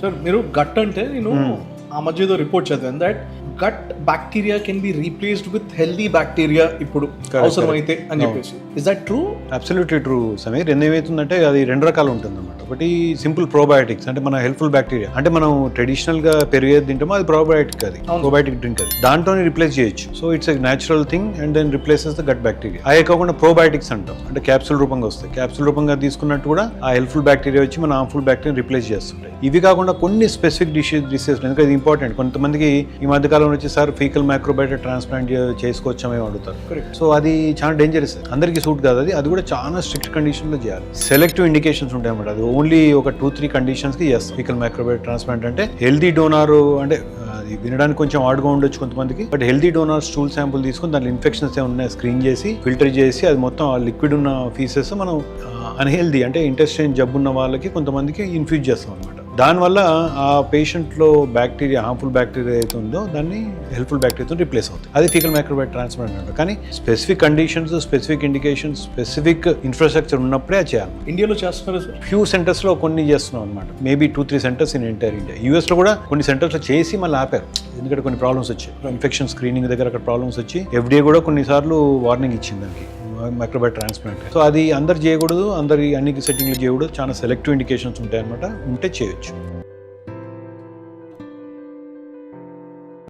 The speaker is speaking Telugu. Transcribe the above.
సార్ మీరు గట్ అంటే నేను ఆ మధ్య ఏదో రిపోర్ట్ చదివాను that gut bacteria can be replaced with healthy bacteria ఇప్పుడు అవసరమైతే అని చెప్పేసి. Is that true? Absolutely true Sameer. ఏమవుతుందంటే అది రెండు రకాలు ఉంటుంది అనమాట. ఒకటి సింపుల్ ప్రోబయోటిక్స్, అంటే మన హెల్ప్ఫుల్ బ్యాక్టీరియా, అంటే మనం ట్రెడిషనల్ గా పెరిగేది తింటామో అది ప్రోబయోటిక్, అది ప్రోబయోటిక్ డ్రింక్, అది దాంట్లోనే రిప్లేస్ చేయొచ్చు. So it's a natural thing and then replaces the gut bacteria. అదే కాకుండా ప్రోబయోటిక్స్ అంటాం, అంటే క్యాప్సూల్ రూపంగా వస్తాయి. క్యాప్సూల్ రూపంగా తీసుకున్నట్టు కూడా ఆ హెల్ప్ఫుల్ బ్యాక్టీరియా వచ్చి మన హార్మ్ఫుల్ బ్యాక్టీరియా రిప్లేస్ చేస్తుంటాయి. ఇవి కాకుండా కొన్ని స్పెసిఫిక్ డిసీజెస్, ఎందుకంటే ఇది ఇంపార్టెంట్. కొంతమందికి ఈ మధ్య కాలంలో వచ్చి సార్ ఫీకల్ మైక్రోబయోటా ట్రాన్స్ప్లాంట్ చేసుకోవచ్చామేమో అడుగుతారు. సో అది చాలా డేంజరస్, అందరికీ సూట్ కాదు. అది కూడా చాలా స్ట్రిక్ట్ కండిషన్ లో చేయాలి. సెలెక్టివ్ ఇండికేషన్స్ ఉంటాయి అన్నమాట. అది ఓన్లీ ఒక 2-3 కండిషన్స్ కి చేస్తాం ఫీకల్ మైక్రోబయోటా ట్రాన్స్ప్లాంట్. అంటే హెల్దీ డోనార్, అంటే అది వినడానికి కొంచెం హార్డ్గా ఉండొచ్చు కొంతమందికి, but healthy donor stool sample తీసుకుని దాంట్లో ఇన్ఫెక్షన్స్ ఏమన్నా స్క్రీన్ చేసి ఫిల్టర్ చేసి అది మొత్తం లిక్విడ్ ఉన్న ఫీసెస్ మనం అన్హెల్దీ, అంటే ఇంటెస్టైన్ జబ్బు ఉన్న వాళ్ళకి కొంతమందికి ఇన్ఫ్యూజ్ చేస్తాం అనమాట. దానివల్ల ఆ పేషెంట్లో బ్యాక్టీరియా, హార్మ్ఫుల్ బ్యాక్టీరియా అయితే ఉందో దాన్ని హెల్ప్ఫుల్ బ్యాక్టీరియాతో రిప్లేస్ అవుతుంది. అది ఫీకల్ మైక్రోబయోటా ట్రాన్స్ప్లాంట్ అంటారు. కానీ specific conditions, specific indications, specific infrastructure ఉన్నప్పుడే అది చేయాలి. ఇండియాలో చేస్తున్నారు సార్? ఫ్యూ సెంటర్స్లో కొన్ని చేస్తున్నాం అనమాట. Maybe 2-3 centres in entire India. యూఎస్లో కూడా కొన్ని సెంటర్స్లో చేసి మళ్ళీ ఆపారు, ఎందుకంటే కొన్ని ప్రాబ్లమ్స్ వచ్చాయి. ఇన్ఫెక్షన్ స్క్రీనింగ్ దగ్గర అక్కడ ప్రాబ్లమ్స్ వచ్చి FDA కూడా కొన్నిసార్లు వార్నింగ్ ఇచ్చింది దానికి, మైక్రోబయోటా ట్రాన్స్ప్లాంట్. సో అది అందరు చేయకూడదు, అందరి అన్ని సెట్టింగ్లు చేయకూడదు. చాలా సెలెక్టివ్ ఇండికేషన్స్ ఉంటాయి అనమాట, ఉంటే చేయొచ్చు.